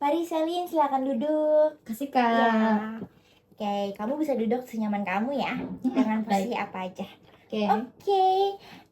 Mari Selin, silakan duduk. Kasih Ya. Kak. Oke, kamu bisa duduk senyaman kamu ya. Dengan posisi Baik. apa aja. Oke. Oke.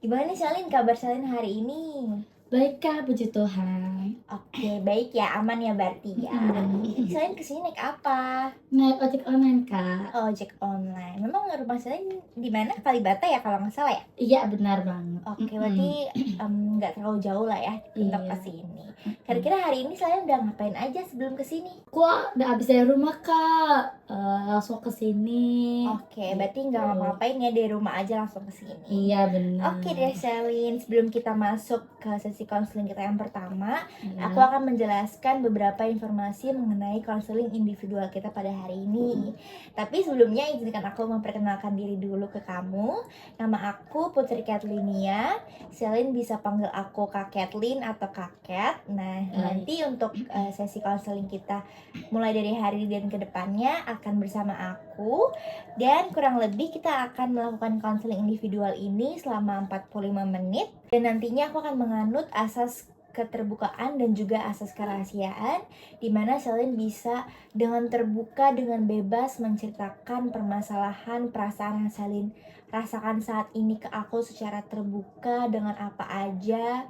Gimana nih Selin, kabar Selin hari ini? Baik Kak, puji Tuhan. Oke, baik ya, aman ya berarti ya. Ini Selin kesini naik apa? Naik ojek online Kak. Ojek online. Memang rumah Selin di mana? Kalibata ya kalau nggak salah ya? Iya benar banget. Oke, berarti nggak terlalu jauh lah ya untuk Iya. kesini. Kira-kira hari ini Selin udah ngapain aja sebelum kesini? Aku udah habis dari rumah Kak, langsung ke sini. Oke, berarti nggak ngapa-ngapain ya, dari rumah aja langsung ke sini. Iya benar. Oke deh Selin, sebelum kita masuk ke sesi konseling kita yang pertama, Iya. aku akan menjelaskan beberapa informasi mengenai konseling individual kita pada hari ini. Tapi sebelumnya izinkan aku memperkenalkan diri dulu ke kamu. Nama aku Putri Catlinia. Selin bisa panggil aku Kak Catlin atau Kak Cat. Nah, nanti untuk sesi konseling kita mulai dari hari ini dan kedepannya akan bersama aku. Dan kurang lebih kita akan melakukan konseling individual ini selama 45 menit. Dan nantinya aku akan menganut asas keterbukaan dan juga asas kerahasiaan, di mana Selin bisa dengan terbuka, dengan bebas menceritakan permasalahan, perasaan yang Selin rasakan saat ini ke aku secara terbuka dengan apa aja.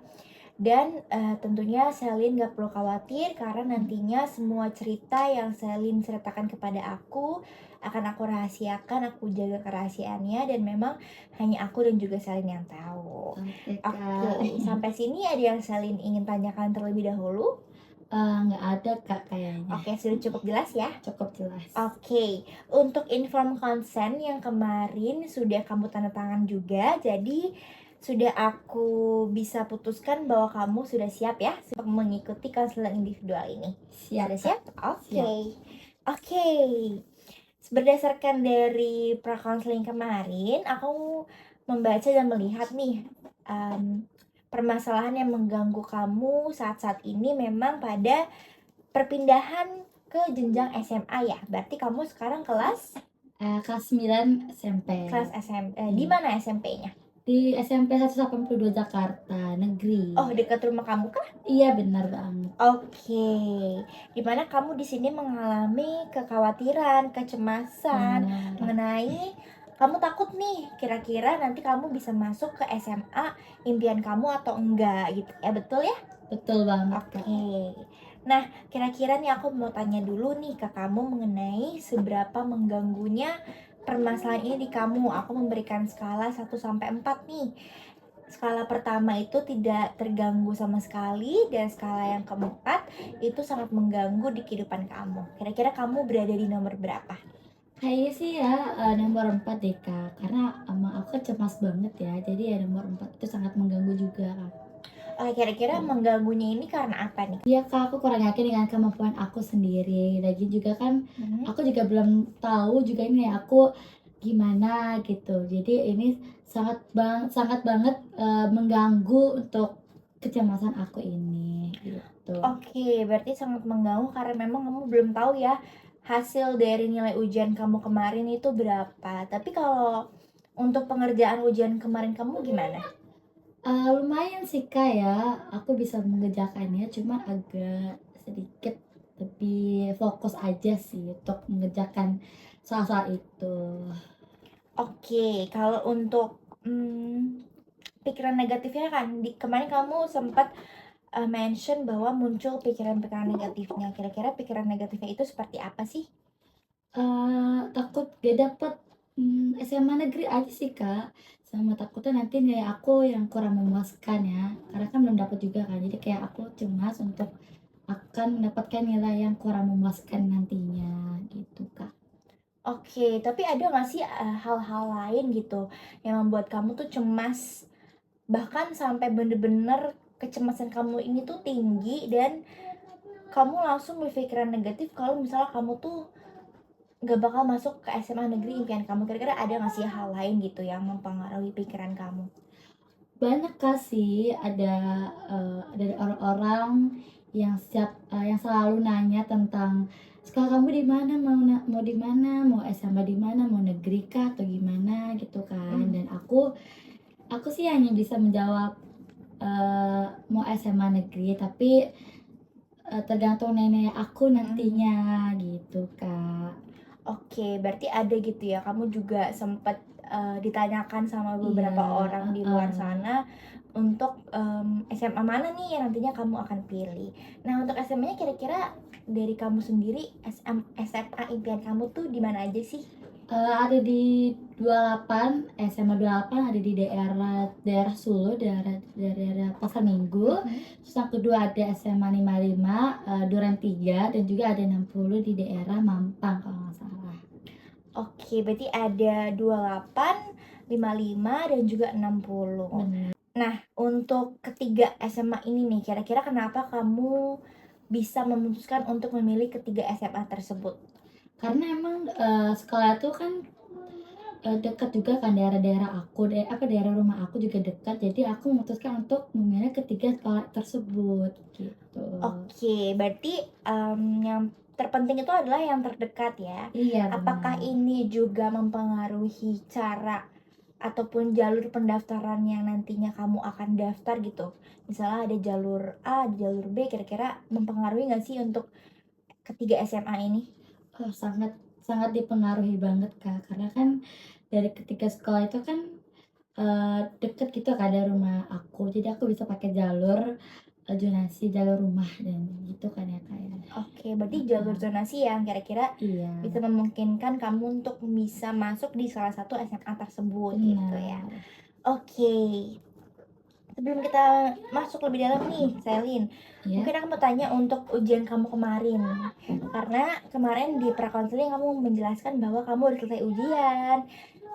Dan tentunya Selin gak perlu khawatir karena nantinya semua cerita yang Selin ceritakan kepada aku akan aku rahasiakan, aku jaga kerahasiaannya, dan memang hanya aku dan juga Selin yang tahu. Oke, sampai sini ada yang Selin ingin tanyakan terlebih dahulu? Nggak ada Kak kayaknya. Oke, sudah cukup jelas ya? Cukup jelas. Oke, untuk inform consent yang kemarin sudah kamu tanda tangan juga, jadi sudah aku bisa putuskan bahwa kamu sudah siap ya untuk mengikuti konseling individual ini. Siap. Sudah siap? Oke. Siap. Oke. Berdasarkan dari pra-konseling kemarin, aku membaca dan melihat nih permasalahan yang mengganggu kamu saat-saat ini memang pada perpindahan ke jenjang SMA ya. Berarti kamu sekarang kelas Kelas 9 SMP. kelas SMP. Di mana SMP-nya? Di SMP 182 Jakarta Negeri. Oh, dekat rumah kamu kah? Iya benar banget. Oke. Dimana kamu di sini mengalami kekhawatiran, kecemasan mengenai kamu takut nih kira-kira nanti kamu bisa masuk ke SMA impian kamu atau enggak gitu ya, betul ya? Betul banget. Oke. Nah, kira-kira nih aku mau tanya dulu nih ke kamu mengenai seberapa mengganggunya permasalahan ini di kamu. Aku memberikan skala 1 sampai 4 nih. Skala pertama itu tidak terganggu sama sekali, dan skala yang keempat itu sangat mengganggu di kehidupan kamu. Kira-kira kamu berada di nomor berapa? Kayaknya sih ya nomor 4 deh Kak, karena emang aku kan cemas banget ya, jadi ya nomor 4 itu sangat mengganggu juga Kak. Kira-kira mengganggunya ini karena apa nih? Iya Kak, aku kurang yakin dengan kemampuan aku sendiri, lagi juga kan aku juga belum tahu juga ini ya aku gimana gitu, jadi ini sangat banget mengganggu untuk kecemasan aku ini gitu. Oke, berarti sangat mengganggu karena memang kamu belum tahu ya hasil dari nilai ujian kamu kemarin itu berapa. Tapi kalau untuk pengerjaan ujian kemarin kamu gimana? Lumayan sih Kak ya, aku bisa mengerjakannya cuma agak sedikit lebih fokus aja sih untuk mengerjakan soal-soal itu. Oke, kalau untuk pikiran negatifnya kan kemarin kamu sempat mention bahwa muncul pikiran-pikiran negatifnya. Kira-kira pikiran negatifnya itu seperti apa sih? Takut gak dapet SMA negeri aja sih Kak, sama takutnya nanti nilai aku yang kurang memuaskan ya, karena kan belum dapet juga kan, jadi kayak aku cemas untuk akan mendapatkan nilai yang kurang memuaskan nantinya gitu Kak. Oke, tapi ada nggak sih hal-hal lain gitu yang membuat kamu tuh cemas, bahkan sampai bener-bener kecemasan kamu ini tuh tinggi dan kamu langsung berpikiran negatif kalau misalnya kamu tuh nggak bakal masuk ke SMA negeri impian kamu. Kira-kira ada nggak sih hal lain gitu yang mempengaruhi pikiran kamu? Banyak Kak sih, ada dari orang-orang yang yang selalu nanya tentang, "Sekolah kamu di mana? Mau di mana? Mau SMA di mana? Mau negeri kah atau gimana?" Gitu kan. Dan aku sih hanya bisa menjawab, mau SMA negeri, tapi tergantung nenek aku nantinya gitu Kak. Oke, berarti ada gitu ya, kamu juga sempat ditanyakan sama Iya, beberapa orang di luar heeh. sana untuk, SMA mana nih yang nantinya kamu akan pilih. Nah, untuk SMA-nya kira-kira dari kamu sendiri SMA impian kamu tuh di mana aja sih? Ada di 28, SMA 28 ada di daerah daerah Solo, daerah Pasar Minggu. Mhm. Terus yang kedua ada SMA 55, Duren 3 dan juga ada 60 di daerah Mampang kalau nggak salah. Oke, berarti ada 28, 55, dan juga 60. Bener. Nah, untuk ketiga SMA ini nih, kira-kira kenapa kamu bisa memutuskan untuk memilih ketiga SMA tersebut? Karena emang, sekolah itu kan, dekat juga kan daerah-daerah aku, daerah rumah aku juga dekat, jadi aku memutuskan untuk memilih ketiga sekolah tersebut, gitu. Oke, berarti, yang terpenting itu adalah yang terdekat ya. Iya Apakah benar. ini juga mempengaruhi cara ataupun jalur pendaftaran yang nantinya kamu akan daftar gitu? Misalnya ada jalur A, ada jalur B, kira-kira mempengaruhi nggak sih untuk ketiga SMA ini? Oh, sangat sangat dipengaruhi banget, Kak, karena kan dari ketiga sekolah itu kan, deket gitu kan dari rumah aku, jadi aku bisa pakai jalur, zonasi, jalur rumah dan gitu kan ya, Kak, ya. Oke, berarti jalur Heeh, zonasi yang kira-kira iya, bisa memungkinkan kamu untuk bisa masuk di salah satu SMA tersebut gitu ya. benar. Oke, sebelum kita masuk lebih dalam nih, Selin, Iya? mungkin aku mau tanya untuk ujian kamu kemarin. Karena kemarin di prakonseling kamu menjelaskan bahwa kamu udah selesai ujian.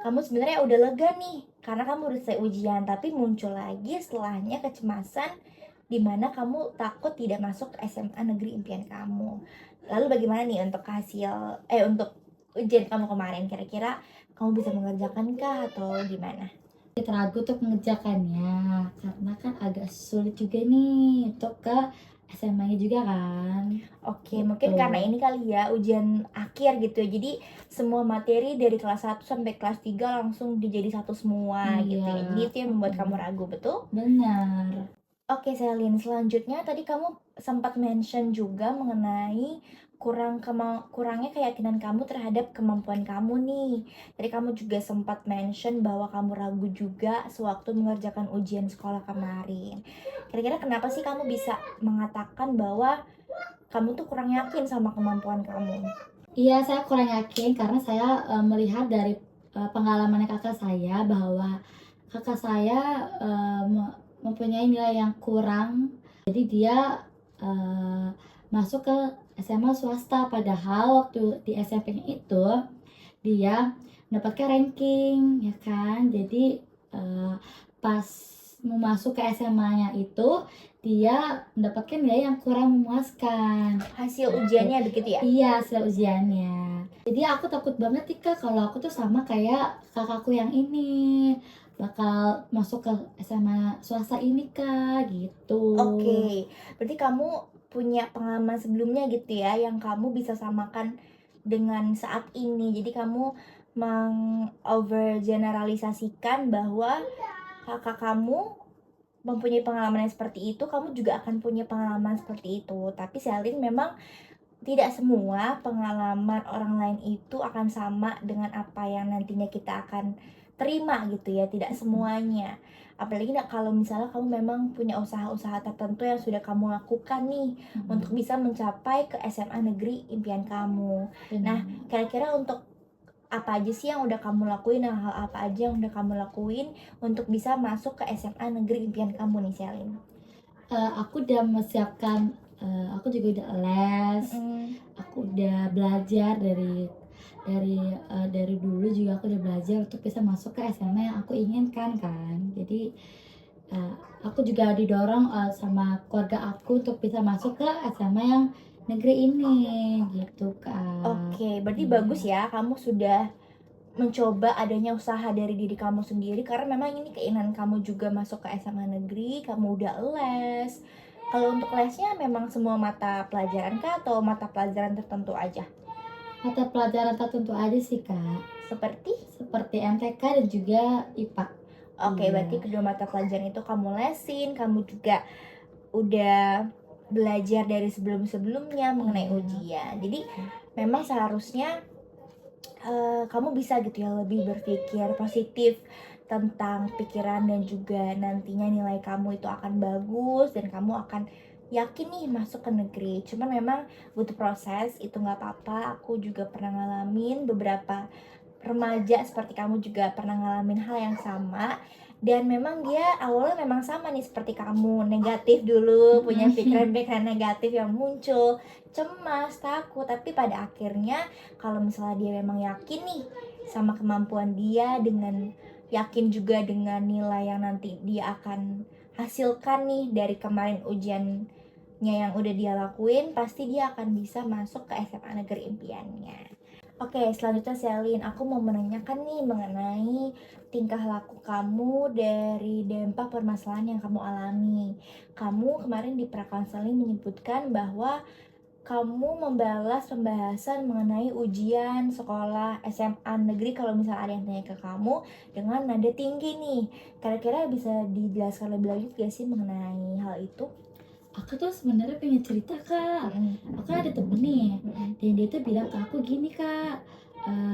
Kamu sebenarnya udah lega nih, karena kamu udah selesai ujian, tapi muncul lagi setelahnya kecemasan di mana kamu takut tidak masuk ke SMA negeri impian kamu. Lalu bagaimana nih untuk untuk ujian kamu kemarin? Kira-kira kamu bisa mengerjakan kah atau gimana? Sedikit ragu untuk mengerjakannya, karena kan agak sulit juga nih untuk ke SMA-nya juga kan, Oke, gitu. mungkin karena ini kali ya ujian akhir gitu ya. Jadi semua materi dari kelas 1 sampai kelas 3 langsung dijadi satu semua gitu Iya, ya. Jadi itu yang membuat kamu heeh, ragu, betul? benar. Oke, Selin, selanjutnya tadi kamu sempat mention juga mengenai kurangnya keyakinan kamu terhadap kemampuan kamu nih. Tadi kamu juga sempat mention bahwa kamu ragu juga sewaktu mengerjakan ujian sekolah kemarin. Kira-kira kenapa sih kamu bisa mengatakan bahwa kamu tuh kurang yakin sama kemampuan kamu? Iya, saya kurang yakin karena saya, melihat dari, pengalaman kakak saya bahwa kakak saya, mempunyai nilai yang kurang, jadi dia, eee, masuk ke SMA swasta, padahal waktu di SMP-nya itu dia mendapatkan ranking, ya kan. Jadi, pas mau masuk ke SMA-nya itu, dia mendapatkan nilai yang kurang memuaskan, Hasil gitu. ujiannya begitu ya? Iya, hasil ujiannya. Jadi aku takut banget nih Kak, kalau aku tuh sama kayak kakakku yang ini, bakal masuk ke SMA swasta ini Kak, gitu. Oke, berarti kamu punya pengalaman sebelumnya gitu ya, yang kamu bisa samakan dengan saat ini. Jadi kamu meng-overgeneralisasikan bahwa kakak kamu mempunyai pengalaman yang seperti itu, kamu juga akan punya pengalaman seperti itu. Tapi Selin memang tidak semua pengalaman orang lain itu akan sama dengan apa yang nantinya kita akan terima gitu ya, tidak Mhm, semuanya. Apalagi kalau misalnya kamu memang punya usaha-usaha tertentu yang sudah kamu lakukan nih untuk mhm, bisa mencapai ke SMA negeri impian kamu. Nah, benar. kira-kira untuk apa aja sih yang udah kamu lakuin, hal apa aja yang udah kamu lakuin untuk bisa masuk ke SMA negeri impian kamu nih, Selin? Aku udah mempersiapkan, aku juga udah les, Mhm. aku udah belajar dari dulu juga aku udah belajar untuk bisa masuk ke SMA yang aku inginkan kan. Jadi, eee, aku juga didorong, sama keluarga aku untuk bisa masuk ke SMA yang negeri ini, gitu Kak. Oke, berarti Iya. bagus ya kamu sudah mencoba adanya usaha dari diri kamu sendiri karena memang ini keinginan kamu juga masuk ke SMA negeri, kamu udah les. Kalau untuk lesnya memang semua mata pelajaran kah atau mata pelajaran tertentu aja? Mata pelajaran tertentu aja sih Kak, Seperti? seperti MTK dan juga IPA. Oke, Iya. berarti kedua mata pelajaran itu kamu lesin, kamu juga udah belajar dari sebelum-sebelumnya mengenai Iya. ujian. Jadi memang seharusnya kamu bisa gitu ya lebih berpikir positif tentang pikiran dan juga nantinya nilai kamu itu akan bagus dan kamu akan yakin nih masuk ke negeri. Cuman memang butuh proses, itu nggak apa-apa. Aku juga pernah ngalamin, beberapa remaja seperti kamu juga pernah ngalamin hal yang sama, dan memang dia awalnya memang sama nih seperti kamu, negatif dulu, punya Mhm. pikiran-pikiran negatif yang muncul, cemas, takut, tapi pada akhirnya kalau misalnya dia memang yakin nih sama kemampuan dia, dengan yakin juga dengan nilai yang nanti dia akan hasilkan nih dari kemarin ujiannya yang udah dia lakuin, pasti dia akan bisa masuk ke SMA negeri impiannya. Oke, selanjutnya Selin, aku mau menanyakan nih mengenai tingkah laku kamu dari dampak permasalahan yang kamu alami. Kamu kemarin di prakonseling menyebutkan bahwa kamu membalas pembahasan mengenai ujian sekolah SMA negeri kalau misalnya ada yang tanya ke kamu dengan nada tinggi nih. Kira-kira bisa dijelaskan lebih lanjut gak sih mengenai hal itu? Aku tuh sebenarnya pengen cerita, Kak. Aku ada temen nih, dan dia tuh bilang ke aku gini, Kak,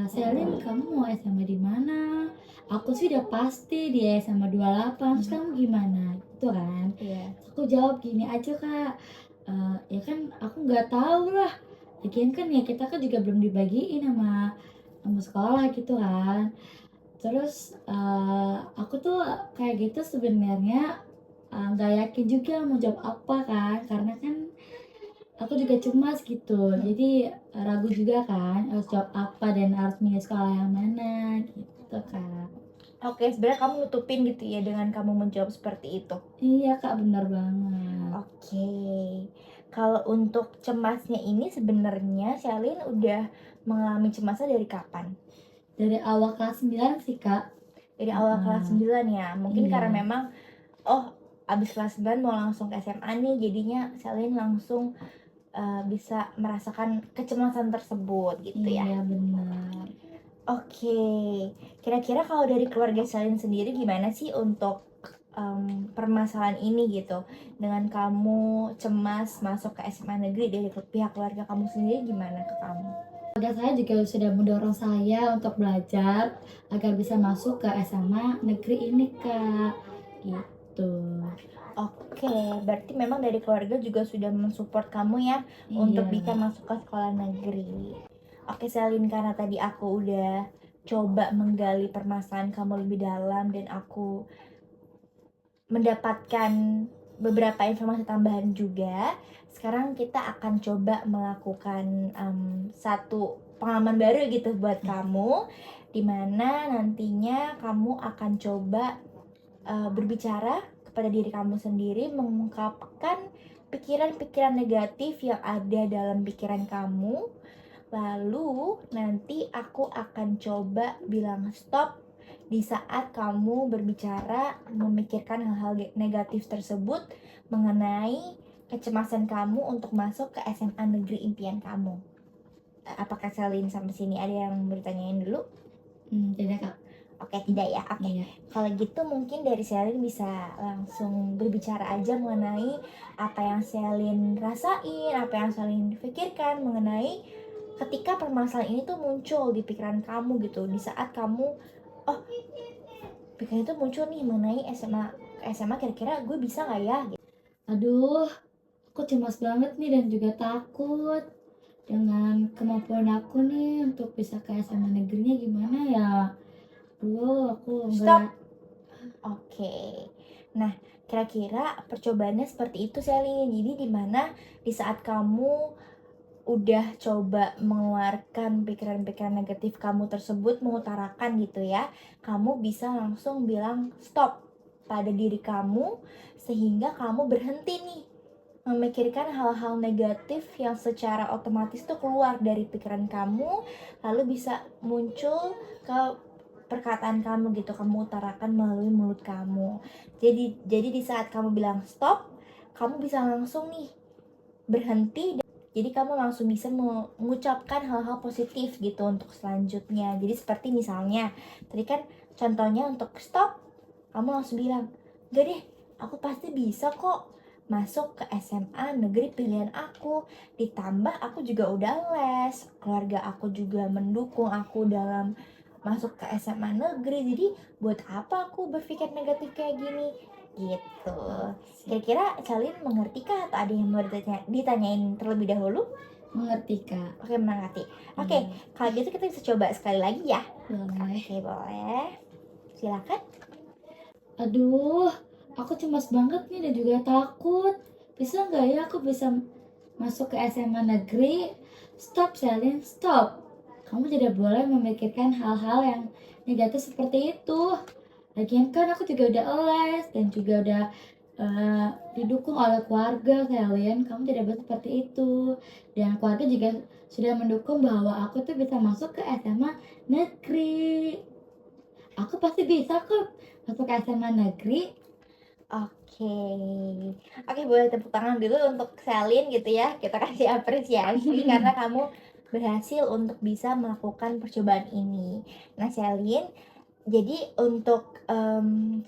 "Selin, kamu mau SMA di mana?" Aku sih udah pasti di SMA 28, terus kamu gimana? Gitu kan. Iya. Terus aku jawab gini aja, Kak, "Ya kan aku nggak tahu lah, lagian kan ya kita kan juga belum dibagiin sama sama sekolah," gitu kan. Terus, aku tuh kayak gitu sebenarnya, nggak yakin juga mau jawab apa kan, karena kan aku juga cemas gitu. Jadi, ragu juga kan harus jawab apa dan harus milih sekolah yang mana gitu, Kak. Oke, sebenarnya kamu nutupin gitu ya dengan kamu menjawab seperti itu. Iya, Kak, bener banget. Oke, kalau untuk cemasnya ini sebenarnya Shalin udah mengalami cemasnya dari kapan? Dari awal kelas 9 sih, Kak. Dari awal Heeh, kelas 9 ya? Mungkin karena iya. memang, oh abis kelas 9 mau langsung ke SMA nih, jadinya Shalin langsung bisa merasakan kecemasan tersebut gitu ya? Iya, bener. Oke, kira-kira kalau dari keluarga Shalin sendiri gimana sih untuk permasalahan ini gitu? Dengan kamu cemas masuk ke SMA negeri, dari pihak keluarga kamu sendiri gimana ke kamu? Keluarga saya juga sudah mendorong saya untuk belajar agar bisa masuk ke SMA negeri ini, Kak, gitu. Oke, berarti memang dari keluarga juga sudah mensupport kamu ya untuk Iya. bisa masuk ke sekolah negeri. Oke Selin, karena tadi aku udah coba menggali permasalahan kamu lebih dalam dan aku mendapatkan beberapa informasi tambahan juga. Sekarang kita akan coba melakukan satu pengalaman baru gitu buat kamu, dimana nantinya kamu akan coba berbicara kepada diri kamu sendiri, mengungkapkan pikiran-pikiran negatif yang ada dalam pikiran kamu. Lalu nanti aku akan coba bilang stop di saat kamu berbicara memikirkan hal-hal negatif tersebut mengenai kecemasan kamu untuk masuk ke SMA negeri impian kamu. Apakah Selin sampai sini ada yang bertanyain dulu? Tidak, Kak. Oke, tidak ya. Oke. Iya. Kalau gitu mungkin dari Selin bisa langsung berbicara aja mengenai apa yang Selin rasain, apa yang Selin pikirkan mengenai ketika permasalahan ini tuh muncul di pikiran kamu gitu, di saat kamu, oh pikiran itu muncul nih mengenai SMA kira-kira gue bisa nggak ya gitu. Aduh, aku cemas banget nih dan juga takut dengan kemampuan aku nih untuk bisa ke SMA negerinya gimana ya? Aduh, aku Stop. enggak. Oke, nah kira-kira percobaannya seperti itu Selin. Jadi dimana di saat kamu udah coba mengeluarkan pikiran-pikiran negatif kamu tersebut, mengutarakan gitu ya, kamu bisa langsung bilang stop pada diri kamu, sehingga kamu berhenti nih memikirkan hal-hal negatif yang secara otomatis tuh keluar dari pikiran kamu, lalu bisa muncul ke perkataan kamu gitu, kamu utarakan melalui mulut kamu. Jadi di saat kamu bilang stop, kamu bisa langsung nih berhenti. Jadi kamu langsung bisa mengucapkan hal-hal positif gitu untuk selanjutnya. Jadi seperti misalnya, tadi kan contohnya untuk stop, kamu langsung bilang, gak deh, aku pasti bisa kok masuk ke SMA negeri pilihan aku. Ditambah aku juga udah les, keluarga aku juga mendukung aku dalam masuk ke SMA negeri. Jadi buat apa aku berpikir negatif kayak gini? Gitu. Siap. Kira-kira Salin mengerti kah atau ada yang mau ditanyain terlebih dahulu? Mengerti Kak. Oke, mengerti. Oke, Iya, kalau gitu kita bisa coba sekali lagi ya. boleh. Oke, boleh. Silakan. Aduh, aku cemas banget nih dan juga takut. Bisa nggak ya aku bisa masuk ke SMA negeri? Stop, Selin, stop. Kamu tidak boleh memikirkan hal-hal yang negatif seperti itu. Lagian kan aku juga udah les dan juga udah didukung oleh keluarga, Selin. Kamu tidak boleh seperti itu. Dan keluarga juga sudah mendukung bahwa aku tuh bisa masuk ke SMA negeri. Aku pasti bisa kok masuk ke SMA negeri. Oke. Oke, boleh tepuk tangan dulu untuk Selin gitu ya. Kita kasih apresiasi karena kamu berhasil untuk bisa melakukan percobaan ini. Nah, Selin, jadi untuk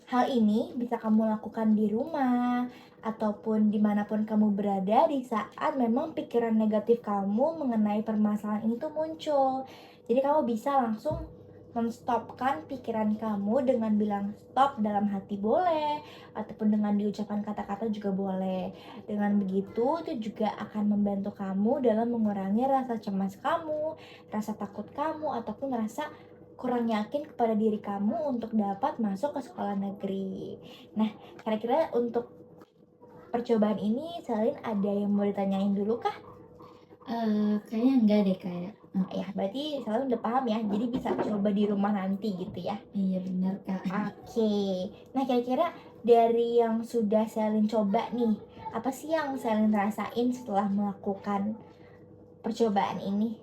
hal ini bisa kamu lakukan di rumah ataupun dimanapun kamu berada di saat memang pikiran negatif kamu mengenai permasalahan ini tuh muncul. Jadi kamu bisa langsung menstopkan pikiran kamu dengan bilang stop dalam hati boleh, ataupun dengan diucapkan kata-kata juga boleh. Dengan begitu itu juga akan membantu kamu dalam mengurangi rasa cemas kamu, rasa takut kamu, ataupun rasa kurang yakin kepada diri kamu untuk dapat masuk ke sekolah negeri. Nah, kira-kira untuk percobaan ini Salin ada yang mau ditanyain dulu kah? Kayaknya enggak deh kayak. Ya, berarti Salin udah paham ya. Jadi bisa coba di rumah nanti gitu ya. Iya benar Kak. Oke. Nah, kira-kira dari yang sudah Salin coba nih, apa sih yang Salin rasain setelah melakukan percobaan ini?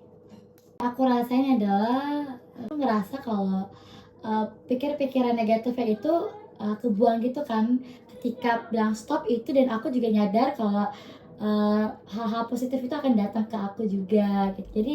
Aku rasain adalah aku ngerasa kalau pikir-pikiran negatifnya itu kebuang gitu kan ketika bilang stop itu, dan aku juga nyadar kalau hal-hal positif itu akan datang ke aku juga gitu. Jadi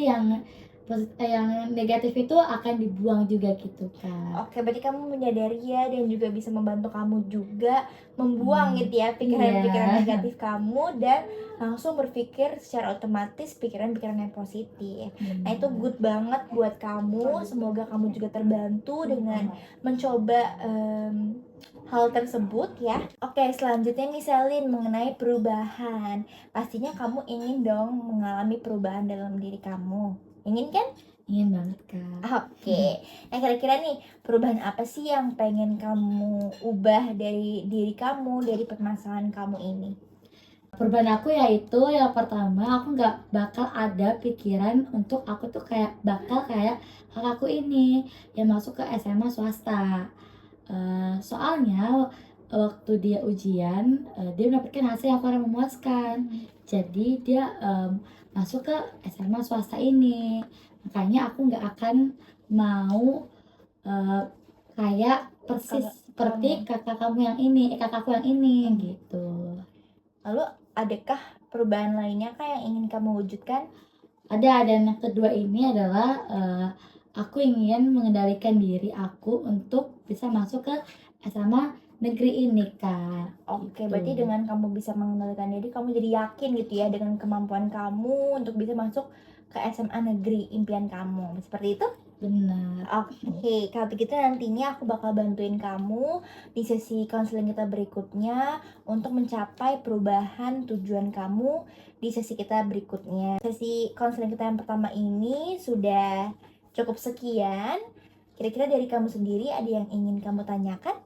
yang negatif itu akan dibuang juga gitu Kak. Oke, berarti kamu menyadari ya dan juga bisa membantu kamu juga membuang gitu ya pikiran-pikiran Iya, negatif kamu dan langsung berpikir secara otomatis pikiran-pikiran yang positif. Nah, itu benar. good banget buat kamu. Semoga kamu juga terbantu dengan mencoba hal tersebut ya. Oke, selanjutnya nih Selin mengenai perubahan. Pastinya kamu ingin dong mengalami perubahan dalam diri kamu. Ingin kan? Ingin banget Kak. Oke. Nah, kira-kira nih perubahan apa sih yang pengen kamu ubah dari diri kamu, dari permasalahan kamu ini? Perubahan aku yaitu yang pertama, aku nggak bakal ada pikiran untuk aku tuh bakal kayak kakakku ini yang masuk ke SMA swasta. Soalnya waktu dia ujian, dia mendapatkan hasil yang kurang memuaskan. Jadi dia masuk ke SMA swasta ini. Makanya aku nggak akan mau kayak persis seperti kakakku yang ini gitu. Lalu adakah perubahan lainnya kah yang ingin kamu wujudkan? Ada, dan yang kedua ini adalah aku ingin mengendalikan diri aku untuk bisa masuk ke SMA negeri ini Kak. Oke, Gitu. berarti dengan kamu bisa mengendalikan diri, kamu jadi yakin gitu ya dengan kemampuan kamu untuk bisa masuk ke SMA negeri impian kamu. Seperti itu? Benar. Oke, kalau begitu nantinya aku bakal bantuin kamu di sesi konseling kita berikutnya untuk mencapai perubahan tujuan kamu di sesi kita berikutnya. Sesi konseling kita yang pertama ini sudah cukup sekian. Kira-kira dari kamu sendiri ada yang ingin kamu tanyakan?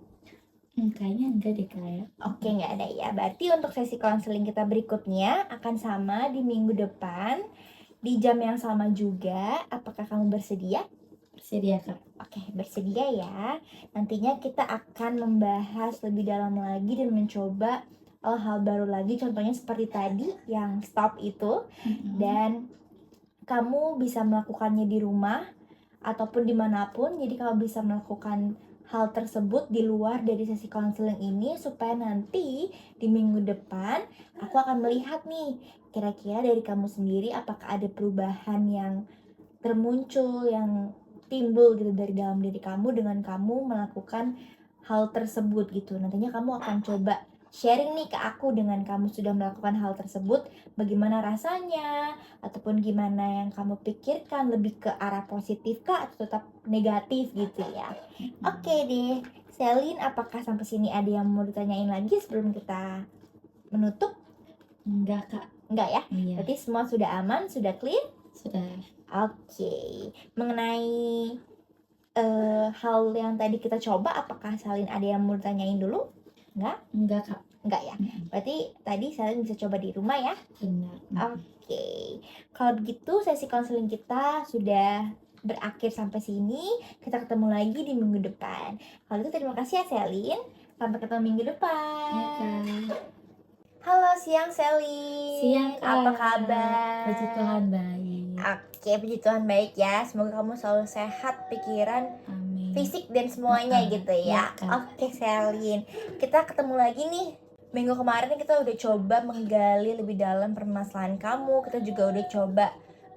Kayaknya enggak deh Kak ya. Oke, nggak ada ya. Berarti untuk sesi konseling kita berikutnya akan sama di minggu depan di jam yang sama juga. Apakah kamu bersedia? Bersedia Kak. Oke, bersedia ya. Nantinya kita akan membahas lebih dalam lagi dan mencoba hal baru lagi. Contohnya seperti tadi yang stop itu. Dan kamu bisa melakukannya di rumah ataupun dimanapun. Jadi kamu bisa melakukan hal tersebut di luar dari sesi konseling ini supaya nanti di minggu depan aku akan melihat nih kira-kira dari kamu sendiri apakah ada perubahan yang termuncul, yang timbul gitu dari dalam diri kamu dengan kamu melakukan hal tersebut gitu. Nantinya kamu akan coba sharing nih ke aku dengan kamu sudah melakukan hal tersebut, bagaimana rasanya, ataupun gimana yang kamu pikirkan, lebih ke arah positif kah atau tetap negatif gitu ya. Oke deh, Selin, apakah sampai sini ada yang mau ditanyain lagi sebelum kita menutup? Enggak kak. Enggak ya? Iya, Berarti semua sudah aman, sudah clear? sudah. Oke, mengenai hal yang tadi kita coba, apakah Salin ada yang mau tanyain dulu? Enggak kak. Enggak ya? Berarti tadi Salin bisa coba di rumah ya? Benar. Oke, kalau begitu sesi konseling kita sudah berakhir sampai sini. Kita ketemu lagi di minggu depan. Kalau itu terima kasih ya Selin. Sampai ketemu minggu depan. Ya kak. Halo siang Selin. Siang kak. Apa kabar? Puji Tuhan baik. Oke, puji Tuhan baik ya. Semoga kamu selalu sehat, pikiran, Amin. fisik dan semuanya gitu ya. Ya, Kak. Oke, Selin. Kita ketemu lagi nih. Minggu kemarin kita udah coba menggali lebih dalam permasalahan kamu. Kita juga udah coba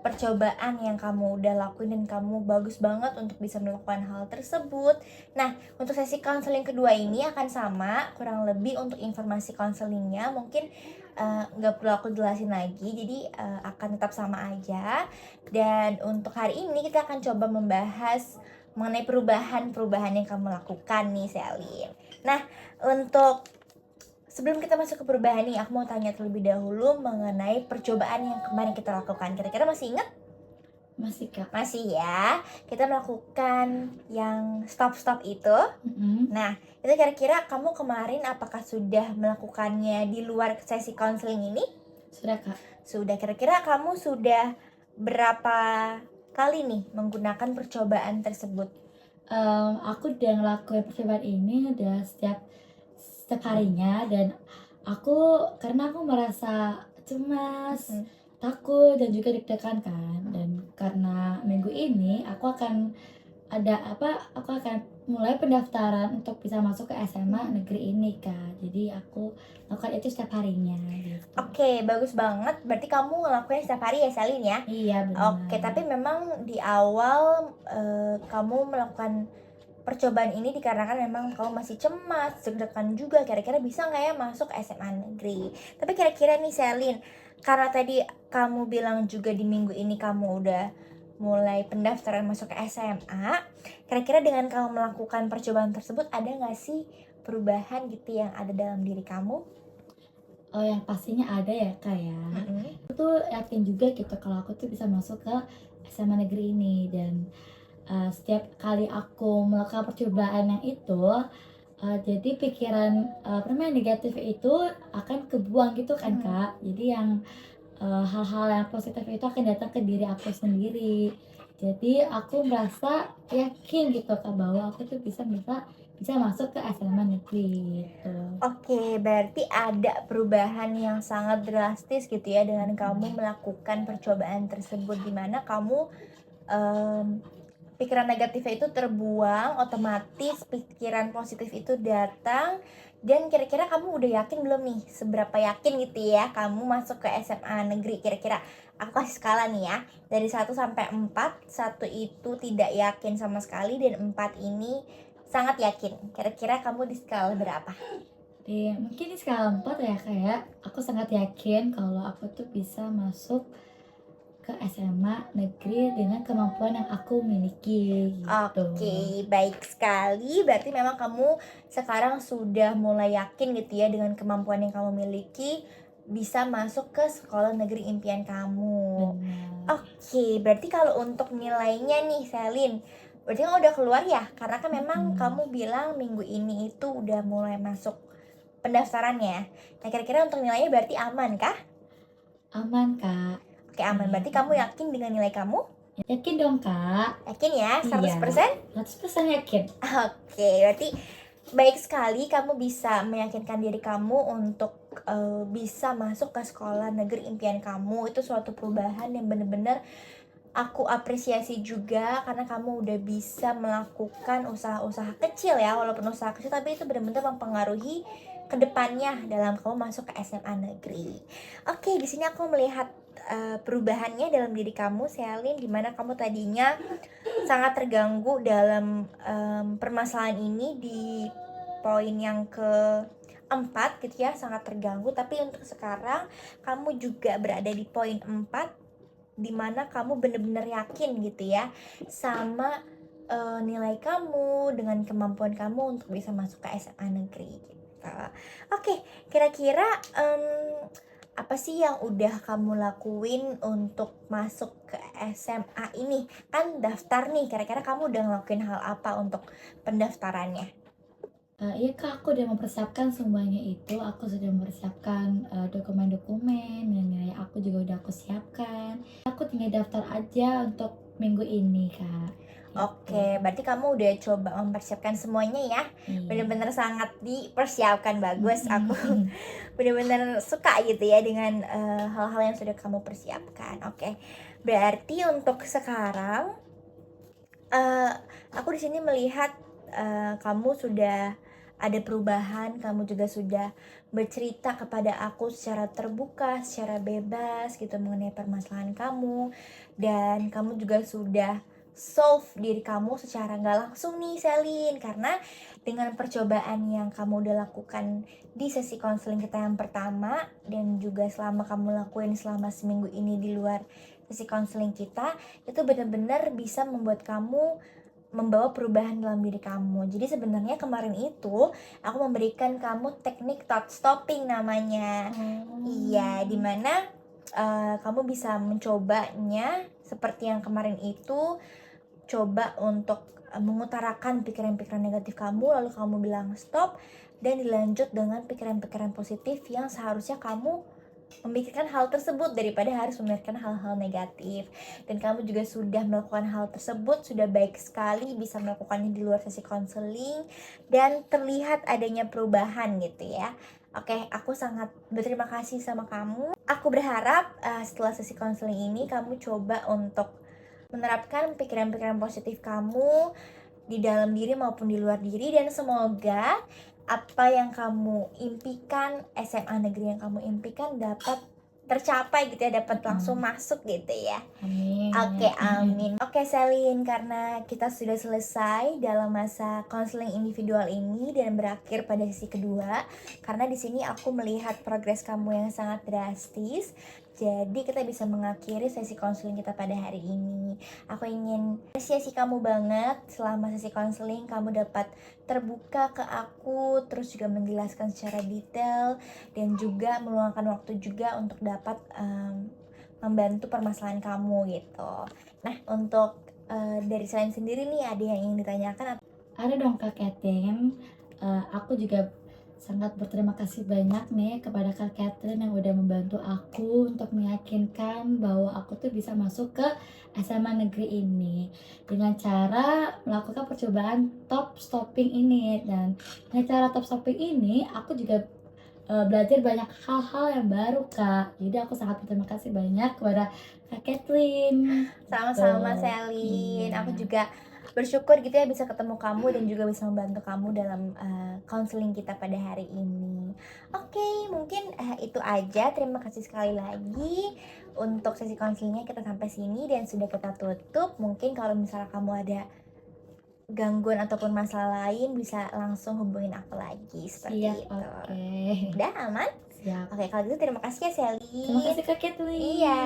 percobaan yang kamu udah lakuin dan kamu bagus banget untuk bisa melakukan hal tersebut. Nah, untuk sesi konseling kedua ini akan sama, kurang lebih untuk informasi konselingnya mungkin nggak perlu aku jelasin lagi, jadi akan tetap sama aja. Dan untuk hari ini kita akan coba membahas mengenai perubahan yang kamu lakukan nih Selin. Nah, untuk sebelum kita masuk ke perubahan nih, aku mau tanya terlebih dahulu mengenai percobaan yang kemarin kita lakukan. Kira-kira masih ingat? Masih kak. Masih ya. Kita melakukan yang stop-stop itu. Nah, itu kira-kira kamu kemarin apakah sudah melakukannya di luar sesi konseling ini? Sudah kak. Sudah. Kira-kira kamu sudah berapa kali nih menggunakan percobaan tersebut? Aku udah ngelakuin percobaan ini udah setiap harinya, dan karena aku merasa cemas, takut dan juga deg-degan kan, dan karena minggu ini aku akan mulai pendaftaran untuk bisa masuk ke SMA negeri ini kak, jadi aku lakukan itu setiap harinya gitu. Oke, bagus banget. Berarti kamu ngelakuin setiap hari ya Selin ya? Iya benar. Oke, tapi memang di awal kamu melakukan percobaan ini dikarenakan memang kamu masih cemas, deg-degan juga, kira-kira bisa nggak ya masuk SMA negeri. Tapi kira-kira nih Selin, karena tadi kamu bilang juga di minggu ini kamu udah mulai pendaftaran masuk ke SMA, kira-kira dengan kamu melakukan percobaan tersebut ada nggak sih perubahan gitu yang ada dalam diri kamu? Oh, yang pastinya ada ya kak ya. Aku tuh yakin juga gitu kalau aku tuh bisa masuk ke SMA negeri ini, dan setiap kali aku melakukan percobaan yang itu, jadi pikiran negatif itu akan kebuang gitu kan kak. Jadi yang hal-hal yang positif itu akan datang ke diri aku sendiri. Jadi aku merasa yakin gitu kak bahwa aku tuh bisa masuk ke SMA negeri gitu. Oke, berarti ada perubahan yang sangat drastis gitu ya dengan kamu melakukan percobaan tersebut, dimana kamu pikiran negatifnya itu terbuang, otomatis pikiran positif itu datang. Dan kira-kira kamu udah yakin belum nih, seberapa yakin gitu ya kamu masuk ke SMA negeri? Kira-kira aku kasih skala nih ya, dari 1 sampai 4, 1 itu tidak yakin sama sekali dan 4 ini sangat yakin. Kira-kira kamu di skala berapa? Mungkin di skala 4 ya kayak aku sangat yakin kalau aku tuh bisa masuk ke SMA negeri dengan kemampuan yang aku miliki gitu. Oke, baik sekali. Berarti memang kamu sekarang sudah mulai yakin gitu ya dengan kemampuan yang kamu miliki bisa masuk ke sekolah negeri impian kamu. Benar. Oke, berarti kalau untuk nilainya nih Selin, berarti kan udah keluar ya? Karena kan memang kamu bilang minggu ini itu udah mulai masuk pendaftarannya. Nah, kira-kira untuk nilainya berarti aman kah? Aman kak. Oke, aman. Berarti kamu yakin dengan nilai kamu? Yakin dong kak. Yakin ya? 100%? 100% yakin. Oke, berarti baik sekali kamu bisa meyakinkan diri kamu untuk bisa masuk ke sekolah negeri impian kamu. Itu suatu perubahan yang bener-bener aku apresiasi juga, karena kamu udah bisa melakukan usaha-usaha kecil ya, walaupun usaha kecil tapi itu benar-benar mempengaruhi kedepannya dalam kamu masuk ke SMA negeri. Oke, di sini aku melihat perubahannya dalam diri kamu Selin, dimana kamu tadinya sangat terganggu dalam permasalahan ini di poin yang ke 4 gitu ya, sangat terganggu. Tapi untuk sekarang kamu juga berada di poin 4, dimana kamu bener-bener yakin gitu ya sama nilai kamu, dengan kemampuan kamu untuk bisa masuk ke SMA negeri gitu. Oke, kira-kira apa sih yang udah kamu lakuin untuk masuk ke SMA ini? Kan daftar nih, kira-kira kamu udah ngelakuin hal apa untuk pendaftarannya? Iya Kak, aku udah mempersiapkan semuanya itu, aku sudah mempersiapkan, dokumen-dokumen dan nilai aku juga udah aku siapkan. Aku tinggal daftar aja untuk minggu ini Kak, gitu. Oke, berarti kamu udah coba mempersiapkan semuanya ya. Iya. Bener-bener sangat dipersiapkan, bagus. Aku Mhm. bener-bener suka gitu ya dengan hal-hal yang sudah kamu persiapkan. Oke, berarti untuk sekarang eh, aku di sini melihat kamu sudah ada perubahan, kamu juga sudah bercerita kepada aku secara terbuka, secara bebas gitu mengenai permasalahan kamu, dan kamu juga sudah solve diri kamu secara nggak langsung nih Selin, karena dengan percobaan yang kamu udah lakukan di sesi konseling kita yang pertama, dan juga selama kamu lakuin selama seminggu ini di luar sesi konseling kita, itu benar-benar bisa membuat kamu membawa perubahan dalam diri kamu. Jadi sebenarnya kemarin itu aku memberikan kamu teknik thought stopping namanya. Iya, Oh. dimana kamu bisa mencobanya seperti yang kemarin itu, coba untuk mengutarakan pikiran-pikiran negatif kamu, lalu kamu bilang stop, dan dilanjut dengan pikiran-pikiran positif yang seharusnya kamu memikirkan hal tersebut daripada harus memikirkan hal-hal negatif. Dan kamu juga sudah melakukan hal tersebut, sudah baik sekali bisa melakukannya di luar sesi konseling, dan terlihat adanya perubahan gitu ya. Oke, aku sangat berterima kasih sama kamu. Aku berharap setelah sesi konseling ini kamu coba untuk menerapkan pikiran-pikiran positif kamu di dalam diri maupun di luar diri, dan semoga apa yang kamu impikan, SMA negeri yang kamu impikan dapat tercapai gitu ya, dapat langsung Mhm. masuk gitu ya. Amin. Oke, amin. Oke, Selin, karena kita sudah selesai dalam masa konseling individual ini dan berakhir pada sesi kedua, karena di sini aku melihat progres kamu yang sangat drastis. Jadi kita bisa mengakhiri sesi konseling kita pada hari ini. Aku ingin apresiasi kamu banget, selama sesi konseling kamu dapat terbuka ke aku, terus juga menjelaskan secara detail, dan juga meluangkan waktu juga untuk dapat membantu permasalahan kamu gitu. Nah, untuk dari selain sendiri nih, ada yang ingin ditanyakan? Ada dong Kak Catherine, aku juga sangat berterima kasih banyak nih kepada Kak Catherine yang udah membantu aku untuk meyakinkan bahwa aku tuh bisa masuk ke SMA negeri ini dengan cara melakukan percobaan top stopping ini. Dan dengan cara top stopping ini aku juga belajar banyak hal-hal yang baru Kak, jadi aku sangat berterima kasih banyak kepada Kak Catherine gitu. Sama-sama Selin, aku Iya. juga bersyukur gitu ya bisa ketemu kamu dan juga bisa membantu kamu dalam counseling kita pada hari ini. Oke, mungkin itu aja. Terima kasih sekali lagi untuk sesi counselingnya, kita sampai sini dan sudah kita tutup. Mungkin kalau misalnya kamu ada gangguan ataupun masalah lain, bisa langsung hubungin aku lagi Siap, seperti itu. oke. Udah aman? Siap. Oke, kalau gitu terima kasih ya Terima Selin. kasih Kak Kathleen. Iya.